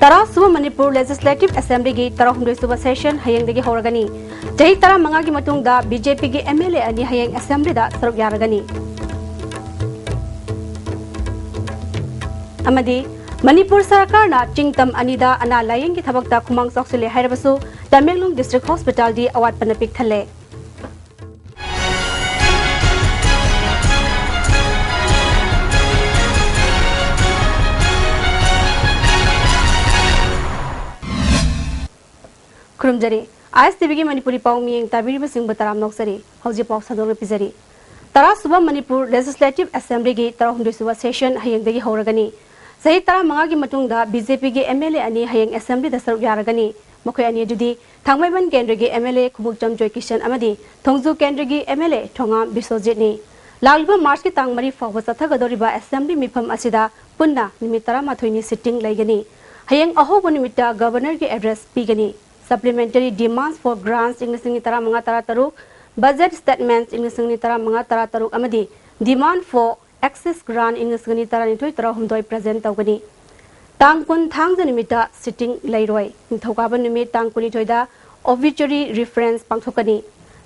Tara Suba Manipur Legislative Assembly gi Tarahumdoi Suba Session hayangdagi horagani. Jahi Tara Mangagi Matungda BJP gi MLA ani hayang Assembly da saruk yaragani. Amadi Manipur Sarkar na Chingtam Anida ana layang ki thabakta khumang soksule hairabasu Tamenglong District Hospital di awat panapik thale. Kurumjari, Istv ki Manipuri pau miyeng tabiri basing bataram noksari, hauji pau sadong pizari. Tara Suba Manipur Legislative Assembly gi Tarahumdoi Suba Session hayangdagi horagani. Sahi Tara Mangagi Matungda BJP gi MLA ani hayang Assembly da saruk yaragani. Mokoi ani judi Thangmaiban Kendra gi MLA Khumukcham Joy Kishan amadi Thongju Kendra gi MLA Thongam Bisojit ni. Lagliba March ki tang mari fawa chathagadoriba Assembly mifam asida punna nimit 13 ni sitting laigani. Hayang ahobo nimita Governor gi address pigani. Supplementary demands for grants English tara mga tara taruk, budget statements English tara mga tara taruk amadi demand for access grant English tara nitoi tara humdoi present tawgani. Tangkun thangja nimita sitting lairoi thaukaban nimit tangkuni toida obituary reference pangthokani.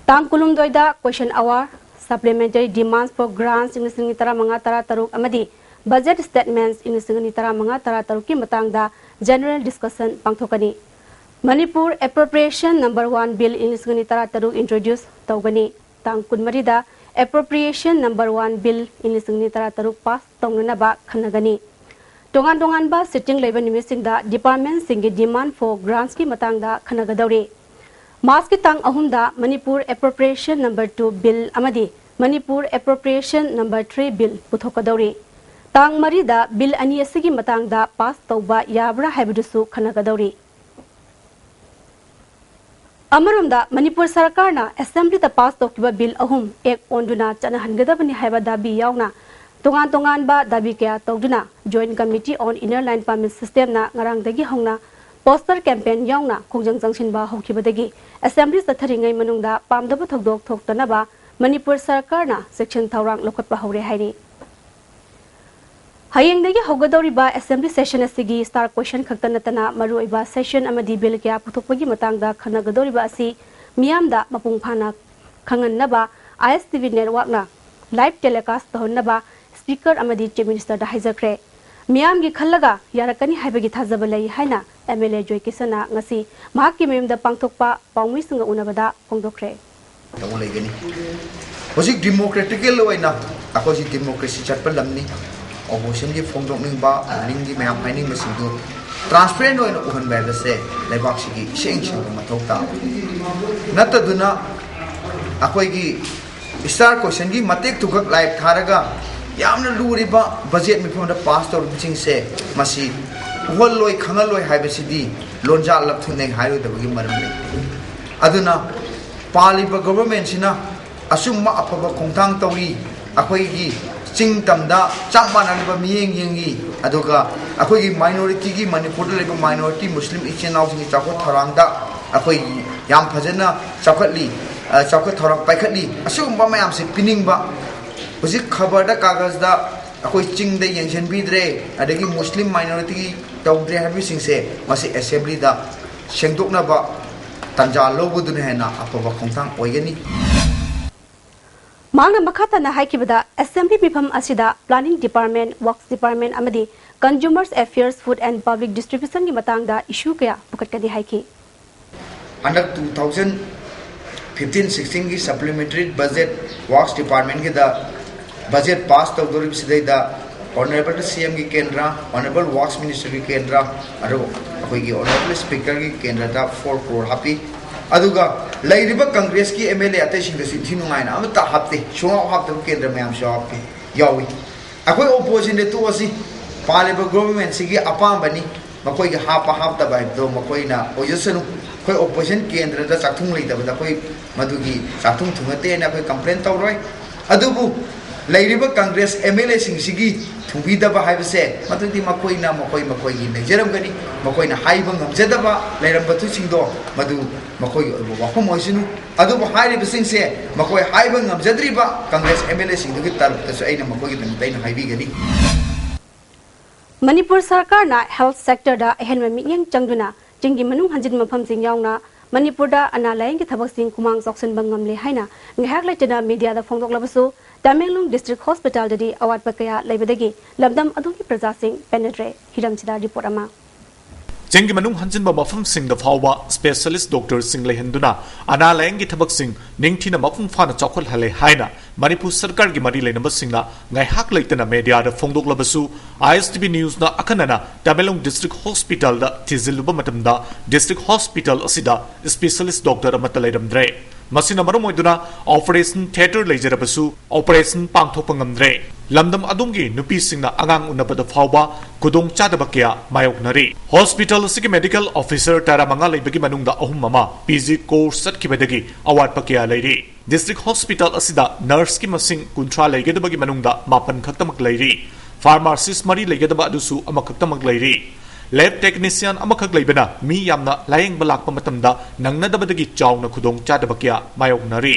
Tangkulum doida question hour supplementary demands for grants English tara mga tara taruk amadi budget statements English tara mga tara taruk ki matangda general discussion pangthokani. Manipur Appropriation Number 1 Bill in Tara Taruk introduced Taugani. Tangkun Marida Appropriation Number 1 Bill in Tara Taruk pass Tonganaba Kanagani. Tongan ba sitting labor missing the department singi demand for grants ki matangda Kanagadori. Maski tang ahunda Manipur Appropriation Number 2 Bill Amadi Manipur Appropriation Number 3 Bill Puthokadori. Tang Marida Bill Aniasigi matangda pass Tauba Yabra Habidusu Kanagadori. Amarumda Manipur Sarkar na Assembly ta pass tokiba bill ahum ek onduna chana hangadabani haiba dabi yauna tongan ba dabi kya tawduna Joint Committee on Inner Line Permit System na ngarangdagi hongna poster campaign yauna khongjang jangsin ba hokibadagi Assembly sa tharingai manungda pamdaba thokdok thoktanaba Manipur Sarkar na section thawrang lokatpa hore hairi Hayangdagi hogadoriba Assembly session asigi star question khaktanatana maruiba session amadi bill kya puthokpagi matangda khanagadoriba asi miyamda mapung phana khangannaba Istv network na live telecast tahonnaba speaker amadi chief minister da haijakre miyam gi khallaga yarakani haibagi thajaba lai haina MLA Joy Kisana ngasi mahakki memda pangthokpa pawmi singa unabada phongdokre tawleigani hojik democratically oina akoji democracy chatpa lamni opposition की फोंगडोक निंबा लिंग की ma'am fining में Sindhu transparent होने उहन बैल से लेबाक की शेंग शेंग मतोक्ता नत दुना अकोई की स्टार क्वेश्चन की मतेक तुगक लाइव थारगा यामना लूरिबा बजट में फोंड पास तौर बिचिंग से मसी उहल लोई खंगल लोई हाइबसिदी लोंजा लपथुने हाइरो दबगी मरम ले अदुना पालिबा गवर्नमेंट सिना असुम अफबा खोंथांग तौरी अकोई की Ching tamda chakman aliba miyeng yengi aduga akoi gi minority gi Manipur liba minority Muslim ichinaw singi chakot tharangda akoi yam phajana chakatli chakot tharang paikhatli asugumba mayam se pining ba hojik khabar da kagaz da akoi ching da yengchen bidre adagi Muslim minority gi tawdre habi singse masi assembly da sengdokna ba tanja lobudun hena apaba khongthang oigani Mangna makata na haikibada Assembly mifam asida Planning Department, Works Department amadi Consumers Affairs, Food and Public Distribution ki matangda issue kaya pukatkadi haiki. Under 2015-16 ki supplementary budget Works Department ki da budget pass tawdorib sidai da Honorable CM ki Kendra, Honorable Works Minister ki Kendra, aro akoi ki Honorable Speaker ki Kendra da 4 crore happy. Aduga lairiba Congress ki MLA ate sing da sinthi nungaina amata hapte shunga hapte kendra mayam shopte yawi akoi opposition de tu asi paliba government sigi apam bani makoi ga hapta bai do makoi na opposition koi opposition kendra da chakthung lai da koi madugi chakthung thungate na koi complaint tawroi adubu lairiba Congress MLA sing sigi thumbi da ba haibse matudi makoi gi nejeram gani makoi na haiba ngamjada ba lairam batu singdo madu makoi wafam oisinu adubu hairiba sing se makoi haiba ngamjadri ba Congress MLA sing dugi tar tasu aina makoi gi dai na haibi gani Manipur Sarkar na health sector da ehenma mi'yang changduna jinggi manung hanjin mafam sing yauna Manipur da analayang ki thabak sing kumang soksun bangam le haina ngahak laitana media da phongdok labasu Tamenglong District Hospital da di awat pakaya laibadagi labdam adungi praja sing penetre hiram chida report ama Jengi manung hanjin ba mafam sing da phawba specialist doctor sing le henduna ana layangi thabak sing ningthina mafum phana chokol hale haina Manipur Sarkar gi mari leinamba singna ngai hak leitana media da phongdok labasu Istv news na akanana Tamenglong District Hospital da thiziluba matamda District Hospital asida specialist doctor amata leiramdre masina marum oiduna operation theater leijarabasu operation pangthokpa ngamdre lamdam adungi nupi singna angang unabada phawba kudong chadaba kya mayoknari hospital sigi medical officer tara manga leibagi manungda ahum mama PG course satkibadagi award pakya leiri district hospital asida nurse ki masing kuntra leigedabagi manungda mapan khaktamak leiri pharmacist mari leigedaba adusu amakhaktamak leiri lab technician amakhak leibana mi yamna layeng balak pamatamda nangnadabadagi chawna khudong chadaba kya mayoknari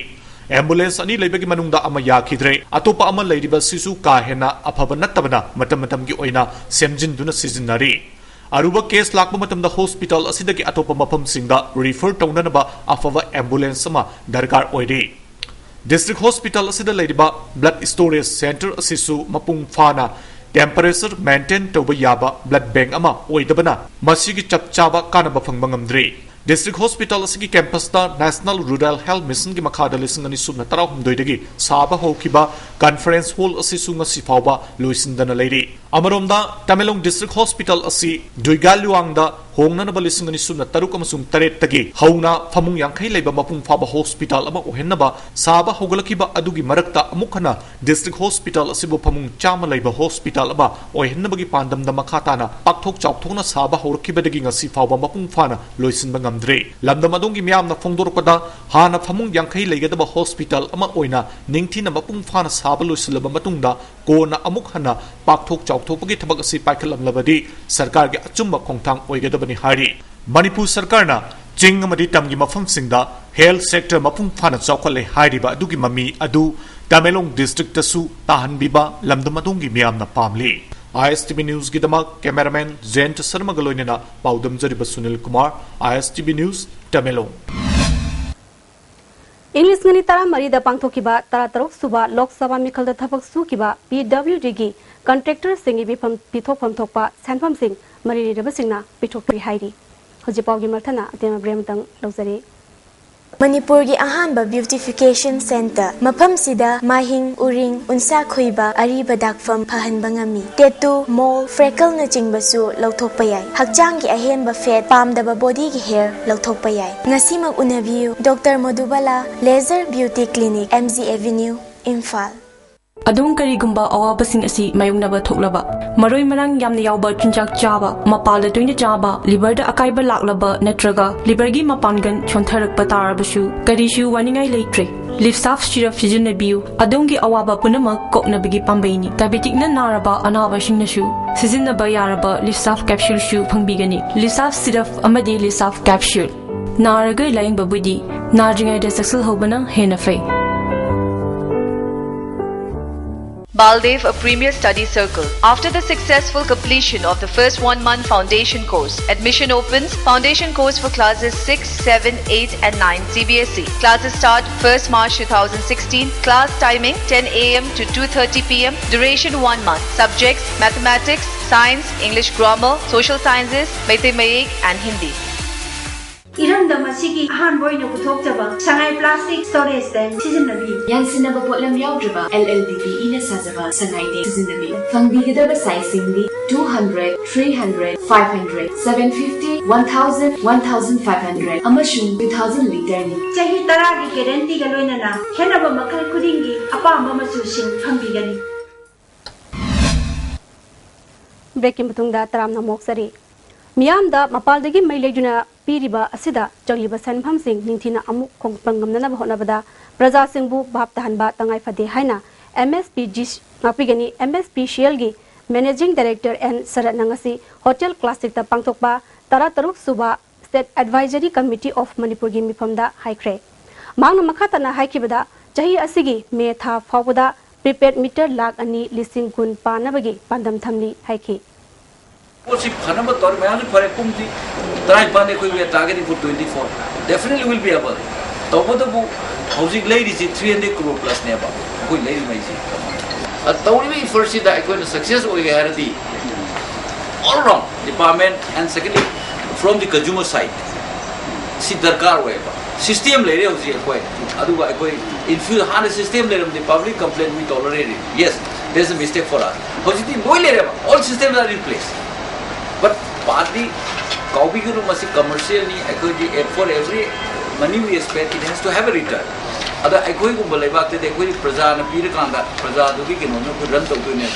ambulance ani leibagi manungda ama yakhidre atopa ama leiriba sisu ka hena afaba nattabana matam gi oina semjin duna sizinari aruba case lakpa matamda hospital asidagi atopa mafam singda refer taunanaba afava ambulance ama darkar oide district hospital asida leiriba blood storage center asisu mapung fana temperature maintain toba yaba blood bank ama oidabana masigi chapchaba kanaba phangba ngamdre district hospital asigi campus ta national rural health mission gi makhada lisingani subna tarahum doidagi saba hokiba conference hall asisu ngasi fawba loisindana leiri amaromda Tamenglong district hospital asi duigaluangda hongnanaba lisingani subna taruk amasung taret tagi hauna famung yangkhai leiba mapung faba hospital ama ohennaba saba hogalakiba adugi marakta amukhana district hospital asibu famung chama leiba hospital ama ohennabagi pandamda makhatana pakthok chawthokna saba horkibadagi ngasi fawba mapung fana loisinba ngamdre lamdam adungi miyamna phongdorpada hana famung yangkhai leigadaba hospital ama oina ningthina mapung fana saba loisilaba matungda kona amukhana pakthok chawthokpagi thabak asi paikhalamlabadi sarkar gi achumba khongthang oigadabani hari Manipur Sarkar na ching amadi tamgi mafam singda health sector mapung phana chawkhale hairiba adugi mami adu Tamenglong district tasu tahanbiba lamdam adungi miyamna pamli Istv news gi damak cameraman Jent Sharma galoinena paudam jariba Sunil Kumar Istv news Tamenglong English ngani tara mari da pangthokiba tara tarok suba Lok Sabha mikhal da thabak sukiba PWD gi contractor singi bifam pithokpham thokpa sanpham sing mari reba singna pithokri hairi hojipaw gi marthana atema bremtang lawjari Manipur gi ahanba beautification center mafam sida mahing uring unsa khoiba ariba dakfam phahanba ngami tattoo mole freckle na chingbasu lawthokpa yai hakchang gi ahenba fat pamdaba body gi hair lawthokpa yai ngasimak unabiu Dr. Madhubala laser beauty clinic MZ Avenue Imphal Adung karigumba awabasing asi mayungnaba thoklaba maroi marang yamna yawba chunjak chaba mapalda toina chaba liver da akaiba laklaba natraga liver gi mapangan chontharakpa tarabasu karishu waningai leitre lifsaf syrup sijinabiu adungi awaba punama koknabigi pambaini diabetic na naraba anaba singnasu sizinaba yaraba lifsaf capsule shu phangbigani lifsaf syrup amadi lifsaf capsule naraga laing babudi narjingai da saksal hobana henafai Baldev, a premier study circle. After the successful completion of the first 1-month foundation course, admission opens. Foundation course for classes 6, 7, 8 and 9 CBSE. Classes start 1st March 2016. Class timing 10 AM to 2:30 PM. Duration 1 month. Subjects mathematics, science, English grammar, social sciences, mathematics and Hindi. Iram damasigi ahan boy no puthok jaba sangai plastic storage tank sizinnabi yansinaba potlam yaudriba LLDP ina sajaba sangai tank sizinnabi fangbigidaba size singdi 200 300 500 750 1000 1500 amashung 2000 liter ni chahi tara gi guarantee ga loinana henaba makhal khudingi apamba machu sing fangbigani breaking butungda taramna moksari Miyamda mapaldagi mailejuna piriba asida changliba sanpham sing ningthina amuk khongpangamnana honabada praja singbu bhap tahanba tangai phade haina MSPG ngapigani MSP Shielgi Managing Director and Saranangasi Hotel Classic ta pangthokpa tara taruk suba State Advisory Committee of Manipur gi mifamda haikre mangna makhatana haikibada chahi asigi me tha fawbada prepaid meter lakh ani lising kun panabagi pandam thamli haiki पोसी फनम तौर में आज फरे पुंगती तराई पाने कोई भी targeting for 24 definitely will be able तो वो हौजिक लेडी सी 300 crore plus ने बा कोई लेडी में सी तौरी में फर्स्ट दा कोई सक्सेस हो गया है दी all around department and secondly from the consumer side सी दरकार हुए बा सिस्टम ले रहे हो जी कोई अदुगा कोई in few hard system ले the public complaint we tolerate it yes there is a mistake for us hojiti boy le reba all systems are in place but partly copy guru masi commercial ni ekoi di for every money we spend it has to have a return ada ekoi gum balai ba te ekoi praja na pir kanda praja du gi no no run to ne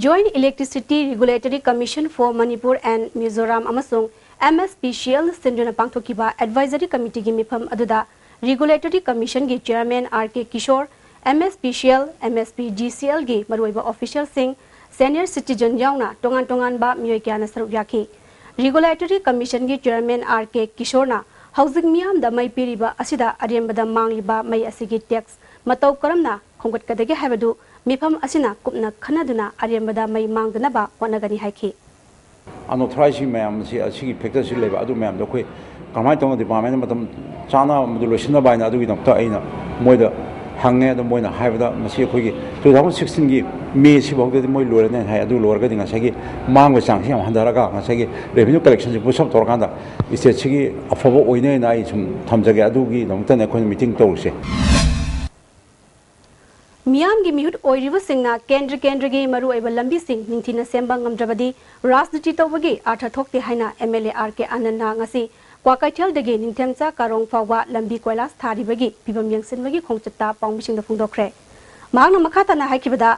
Joint Electricity Regulatory Commission for Manipur and Mizoram amasung MSPCL Sindrina Pangthokiba Advisory Committee gi mifam aduda Regulatory Commission gi Chairman RK Kishore MSPCL MSPGCL gi maruiba official sing senior citizen yauna tongan ba miyoi kyana saruk yakhi Regulatory Commission gi Chairman RK Kishore na housing miyam da mai piriba asida arembada mangliba mai asigi tax matau karamna khonggat kadage habadu mifam asina kupna khanaduna arembada mai mangdana ba wanagani haiki unauthorized ma'am से अच्छी factor से लेबा अदु ma'am दो कोई कमाई तोंग department मतलब चाना मदुलेशन बाय ना अदु गी दमता आइना मोइदा हंगे अदु मोइना हाइबदा मसी कोई 2016 गी मे सि बौदे मोइ लोरने हाय अदु लोरगा दिंगा सगी मांग चांग से हंदारगा सगी रेवेन्यू कलेक्शन से पुसअप तोरकांदा स्टेट सिगी अफबो ओइने नाइ सुम थमजगे अदु गी दमता ने कोइ meeting तौरसे Miam gi mihut oiriba singna kendra gi maru aiba lambi sing ningthina semba ngamdrabadi rajniti tawbagi artha thokte haina MLA RK Ananda ngasi kwakaithel dagi ningthemcha karong fawa lambi koilas tharibagi pibam yangsinbagi khongchatta pawmising da phungdokre magna makhata na haikibada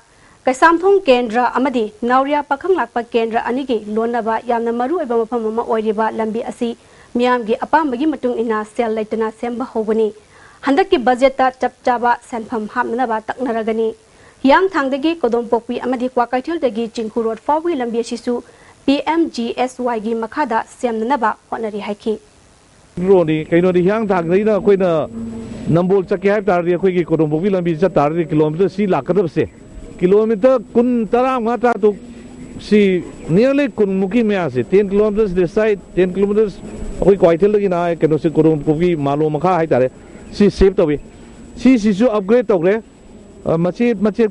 kaisamthong kendra amadi nauria pakhang lakpa kendra anigi lonaba yamna maru aiba mafam ama oiriba lambi asi miam gi apambagi matung ina sel laitana semba hogani Handak ki budget ta chap chaba sanfam hamna ba taknaragani yang thangdagi kodom pokpi amadi kwakaithel dagi chinghu road fawi lambi sisu PMGSY gi makhada semna ba honari haiki roni kaino di yang thangdai na koina nambol chakya hai tar ri koi gi kodom pokpi lambi cha tar ri kilometer si lakadab se kilometer kun tara mata tu si nearly kun muki me ase 10 kilometers this side 10 kilometers koi kwaithel dagi na kaino se kodom pokpi malo makha hai tare si save to be si su upgrade to gre machi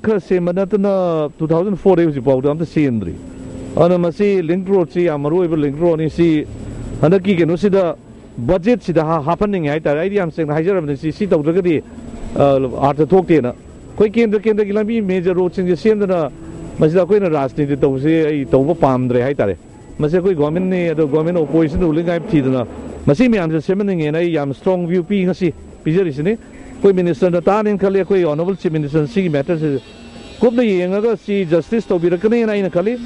khar se manatna 2004 is about am the scenery ana masi link road si amaru ebe link road ni si hanaki ke no si da budget si da happening ai ta idea am seng haijar am si to gre di art thok te na koi kendra gilambi major road sing sem da masi da koi na rajniti to se ai to ba pam dre hai ta re masi koi government ne do government opposition ruling ai thi da masi me am se semening ai yam strong view pi ngasi Pijarisini, koi minister na tanin kali koi honorable chief minister si matters kup na yenga si justice to birakani na ina kali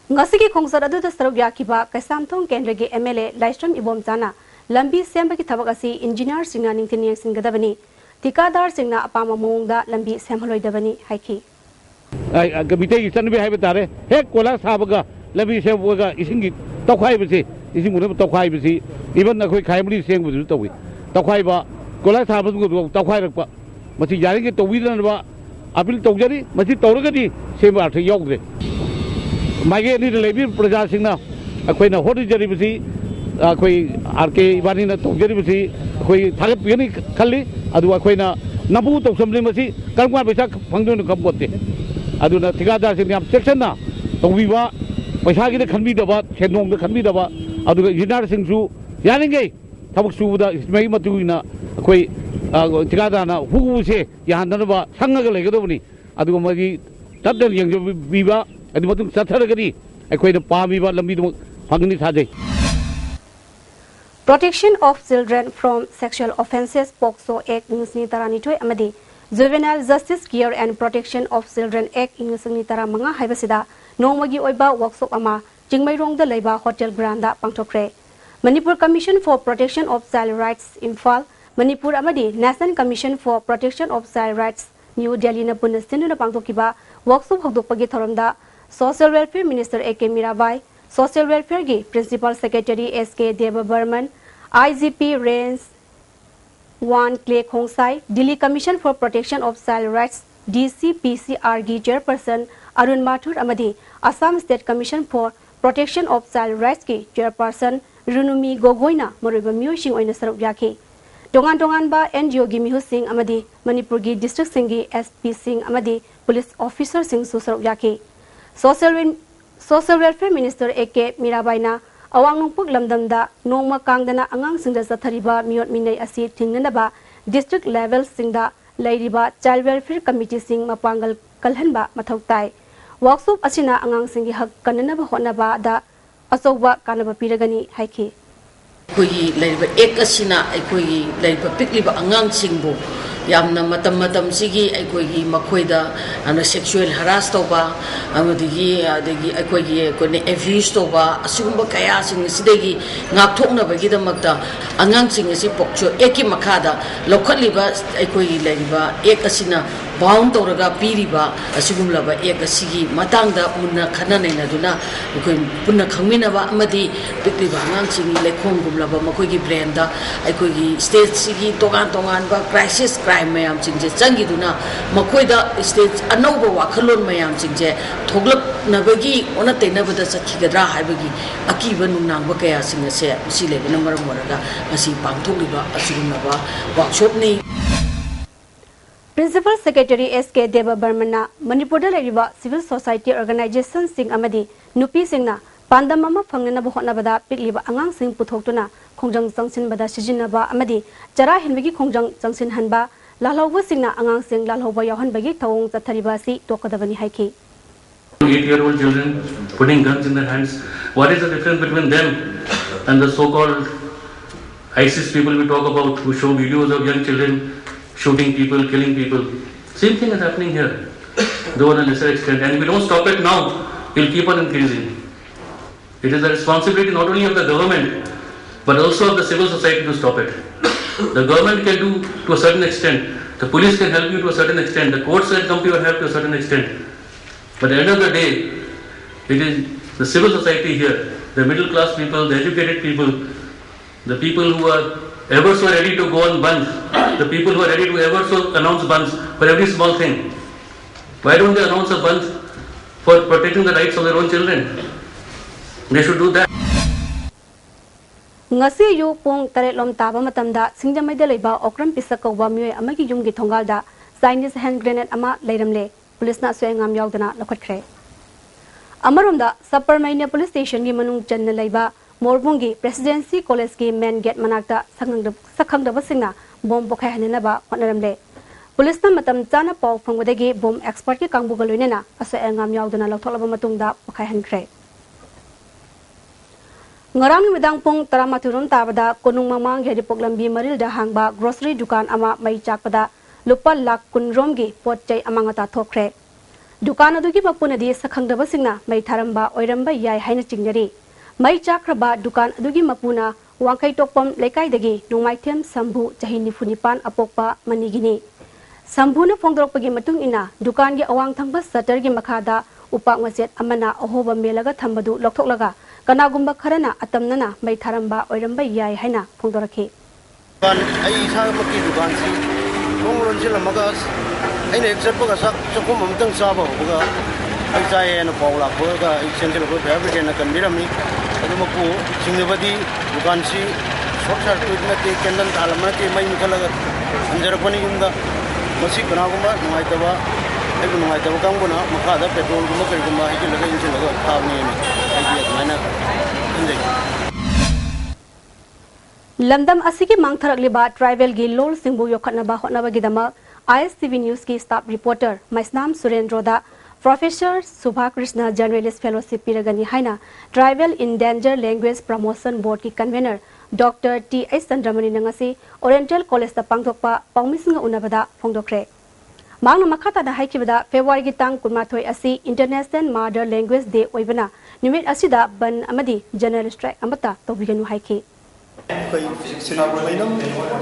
ngasigi khongsar adu da saruk yakiba kaisamthong kendra gi MLA Laistram Ibom Chana lambi semba gi thabak asi engineer singna ningthini singgadabani tikadar singna apama mongda lambi semhaloi dabani haiki ai gabite gi sanbi haiba tare he kola sabaga lambi semboga isingi tokhai bisi ising mu tokhai bisi even na koi khaimri seng bu tawi tokhai ba kola sabu ko tokhai rakpa masi yari ke towi na ba apil tawjari masi tawragadi sema arth yogre mage ni lebi praja singna koi na hodi jari bisi koi RK ibani na tawjari bisi koi thagat pini khalli adu koi na nabu tawsamli masi karma pesa phangdo na kabote adu na tikadar sing yam section na towi ba paisa gi de khanbi da ba chenong de khanbi da ba adu yinar sing su yaninge tabuk su da mai matu na koi tikada na hu se yan na ba sangaga le ga ni adu magi tadel yang bi ba adu matu sathara gari koi na pa bi ba lambi du phangni tha dei Protection of Children from Sexual Offences POCSO Act Nusni Tarani Toy Amadi Juvenile Justice Care and Protection of Children Act Nusni Tara Manga Haibasida Nomagi Oiba Workshop Ama Jingmairong the Leba Hotel Granda Pangtokre Manipur Commission for Protection of Child Rights Imphal Manipur Amadi National Commission for Protection of Child Rights New Delhi na Punastinu na Pangtokiba Workshop Hokdopagi Thoramda Social Welfare Minister A.K. Mirabai Social Welfare gi Principal Secretary S.K. Deva Burman IGP Range 1 Clay Khongsai Delhi Commission for Protection of Child Rights DCPCR gi Chairperson Arun Mathur amadi Assam State Commission for Protection of Child Rights ki chairperson Runumi Gogoina Moriba Miyosing oina saruk yaki. Dongan ba NGO gi mihu sing amadi Manipur gi district singi SP sing amadi police officer sing su saruk yaki. Social Welfare Minister AK Mirabaina awang nungpuk lamdamda nongma kangdana angang singda zathariba miyot minay asi thingnanaba district level singda lairiba Child Welfare Committee sing mapangal kalhanba mathautai. Workshop asina angang singi hak kananaba honaba da asoba kanaba piragani haiki. Kogi laiba ek asina kogi laiba pikliba angang singbo yamna matam sigi kogi makoida ana sexual harass toba amadi kogi kone abuse toba asugumba kaya sing sidegi ngakthokna bagida makta angang sing si pokcho eki makada lokhatliba kogi laiba ek asina bound toraga piriba asugumlaba ek asigi matangda munna khanana duna koi punna khangminaba amadi pikliba angang sing lekhom gumlaba makogi brand da kogi state sigi tongan ba crisis crime mayam singje changiduna makoida state anauba wakhalon mayam singje thoglap nabagi ona tainabada sakhigadra haibagi akiba nunangba kaya singa se silebe number moraga asi pangtholiba asugumlaba workshop ni Principal Secretary SK Deva Barmana Manipur da lariba civil society organization sing amadi nupi singna pandam ama phangnana ba hotnabada pikliba angang sing puthoktuna khongjang changsin bada sijinaba amadi chara hinbagi khongjang changsin hanba lalhauba singna angang sing lalhauba yahan bagi thawong chathariba si tokadabani haiki. 8-year-old children putting guns in their hands. What is the difference between them and the so-called ISIS people we talk about who show videos of young children shooting people, killing people? Same thing is happening here, though on a lesser extent. And if we don't stop it now, it will keep on increasing. It is the responsibility not only of the government, but also of the civil society to stop it. The government can do to a certain extent. The police can help you to a certain extent. The courts can come to your help to a certain extent. But at the end of the day, it is the civil society here, the middle class people, the educated people, the people who are ever so ready to go on bunch, the people who are ready to ever so announce bunch for every small thing. Why don't they announce a bunch for protecting the rights of their own children? They should do that. Ngasi yu pung taretlom taba matamda singjamayda leiba okram pisa kauba miyoi amagi yumgi thongalda Chinese hand grenade ama leiramle police na soengam yaudana lokhatkre. Amaromda Saparmaina police station gi manung channa leiba Morbungi Presidency College ki main gate manakta sakhangdaba singna bom bokhai hanenaba honaramle. Police na matam chana paw phangwadagi bom expert ki kangbu galoinena asoengam yaudana loktholaba matungda bokhai hankre. Ngarang midang pung taramaturun tabada konung mamang yadi poglambi maril da hangba grocery dukan ama mai chakpada lupa lak kunromgi potjai amangata thokre. Dukan adugi mapunadi sakhangdaba singna mai tharamba oiramba yai haina chingnari. Mai chakraba dukan adugi mapuna wangkai tokpam lekai dagi nongmaithem Sambhu chahi nifunipan apokpa manigini. Sambhu na phongdorokpagi matung ina dukan gi awang thangba shutter gi makhada upak maset amana ahoba melaga thambadu lokthoklaga kanagumba kharana atamnana mai tharamba oiramba yai haina phongdorakhi. Ai sa maki dukan si thongron sila magas ai ne except ga sak chokum amtang saba ga ai chai na paula ga ai sentel go fabric na kandirami adu maku singbadi dukan si short circuit na te kendan thalama te mai mithalaga anjarapani yumda masi kanagumba nuaitaba ai nuaitaba kanguna makada petrol gumba karigumba ai laga injin laga thavni ai mana indai Lamdam asigi mangtharak liba tribal gi lol singbu yokhatnaba hotnaba gidama Istv News ki staff reporter Maisnam Surendroda Professor Subha Krishna Journalist Fellowship piragani haina Tribal Endangered Language Promotion Board ki convener Dr. T.S. Chandramani nangasi Oriental College da pangthokpa pawmisinga unabada phongdokre. Mangna makhata da haikibada February gi tang kunmathoi asi International Mother Language Day oibana numit asida ban amadi general strike amata tobiganu haiki.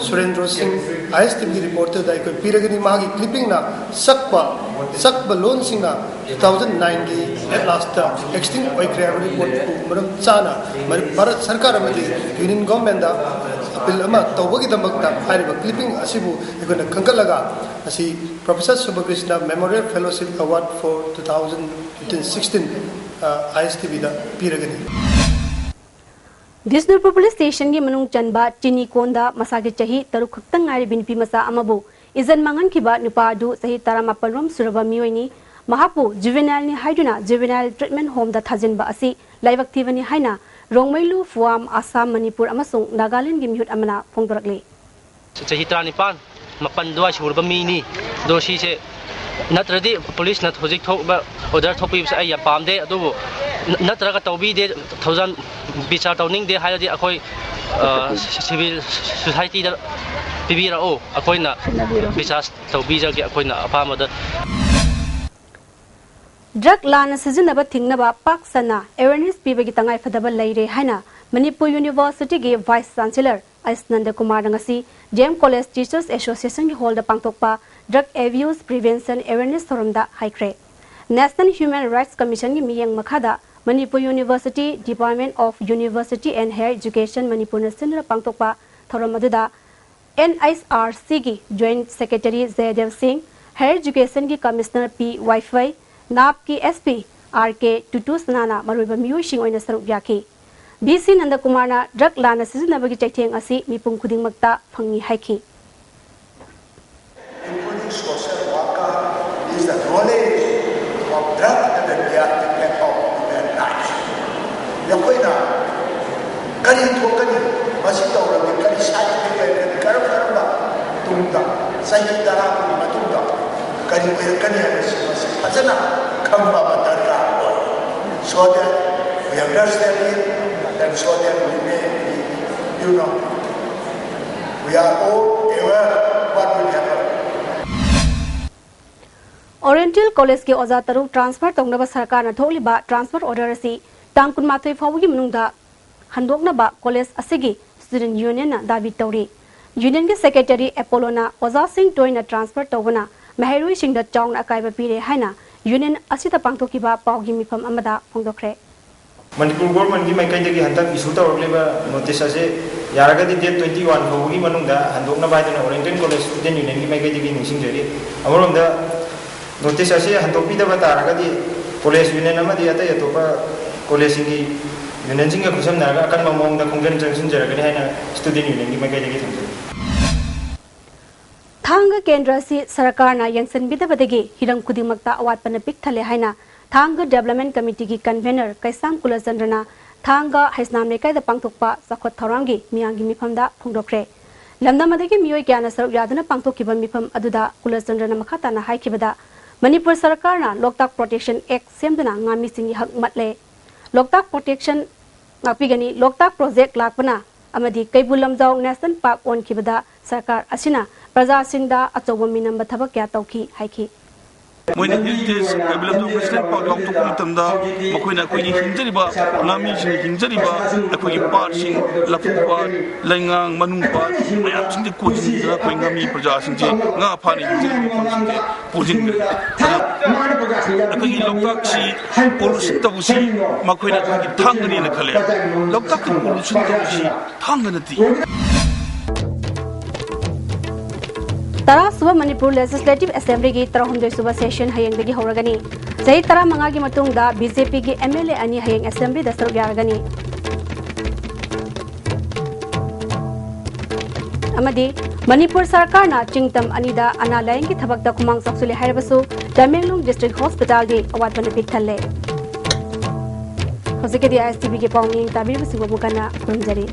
Surendra Singh Istv reporter da ko piragani magi clipping na sakba loan singna 2009 gi at last extinct oi report maram chana Bharat Sarkar amadi Union government da appeal ama tawbagi damakta hariba clipping asibu ikona kangkalaga asi Professor Subhakrishna Memorial Fellowship Award for 2016 ISTV da piragani Visnupur Police Station gi manung chanba Chini Konda masagi chahi taruk khaktang ngari binpi masa amabu izan mangan khiba nupa du sahi tarama palrom suraba miyoini mahapu juvenile ni haiduna juvenile treatment home da thajin ba asi laibak thivani haina rongmailu fuam Assam Manipur amasung Nagaland gi mihut amana phongdorakle chahi tranipan mapan dua surba mini doshi se natradi police na hojik thok order thopi sa ay pamde adu natraga tawbi de 1000 bichar tawning de hayadi akoi civil society da pibira o akoi na bichar tawbi ja gi akoi na apamada Drug lana sizinaba thingnaba paksana awareness pibagi tangai fadaba laire haina Manipur University gi Vice Chancellor Aisnanda Kumar ngasi JM College Teachers Association gi hold pangtokpa Drug Abuse Prevention Awareness Forum da haikre National Human Rights Commission gi miyang makhada Manipur University Department of University and Higher Education Manipur National pangtokpa thoram aduda NISRC gi Joint Secretary Zaydev Singh Higher Education gi Commissioner P Wi-Fi NAP की SP RK Tutu Sanana Maruba Miyushing oina saruk yaki BC Nanda Kumarna drug lana sizinabagi chaitheng asi mipum khudingmakta phangni haiki social worker is the knowledge of drug and the impact of their lives. Yakoina kari thokani masi tawra kari side effect kari karba tungda sayi dara ni matungda kari kari masi azana kamba badarka so that we understand it and so that we may be, we are all aware what will happen. Oriental College ke oza taruk transfer tongnaba sarkar na thokliba transfer order asi tang kunmathoi fawgi manungda handoknaba college asigi student union na dabi tawri union ke secretary Apollo na oza sing toina transfer tawbana maherui singda chong akaiba pire haina union asita pangthokiba pawgi mifam amada phongdokre Manipur government gi maikai dagi hantak issue tawrliba notice ase yaragadi date 21 fawgi manungda handokna baidana Oriental College student union gi maikai dagi ningsingjari amoromda notice ase hantopi da bataragadi college union amadi ata yatopa college gi union singa kusam naga akan mamong da khongjan junction jaragani haina student union gi maikai dagi thamjari Thanga Kendra si Sarakarna Yangsan Bidabadagi Hirang Kudimakta Awat Panapik Thale Haina Thanga Development Committee ki convener Kaisam Kulasandrana Thanga Haisnam Nekai da Pangtokpa Sakhot Thorangi Miyangi Mifamda Phongdokre Lamdamadagi Miyoi Kyana Saruk Yadana Pangtokiba Mifam Aduda Kulasandrana Makhatana Haikibada Manipur Sarakarna Loktak Protection Act Semdana Ngami Singi Hak Matle Loktak Protection Ngapigani Loktak Project Lakpana Amadi Kaibulamjau National Park on Kibada Sarkar Asina Praja Singda Achowa Minamba Thabak kya tauki haiki Moina heritage Kaibulamjau National Park lok tok mutamda makoina koi hinjariba ngami sing hinjariba akoi part sing lapupa laingang manungpa mayam sing ko jinda koi ngami praja sing je nga phani hinjariba sing je pujin akoi loktak si pollution tabusi makoina koi thangani na khale loktak pollution tabusi thanganati Tara Suba Manipur Legislative Assembly ki Tarahumdoi Suba Session hayang dagi horagani. Sahi Tara mangagi matungda BJP ki MLA ani hayang Assembly da saruk yaragani. Amadi Manipur Sarkar na Chingtam Anida Ana Layang ki thabak da kumang saksuli harabasu Tamenglong District Hospital gi awat banapik thalle. Hosike di ISTV ki pawming tabir basingwa bukana kurumjari.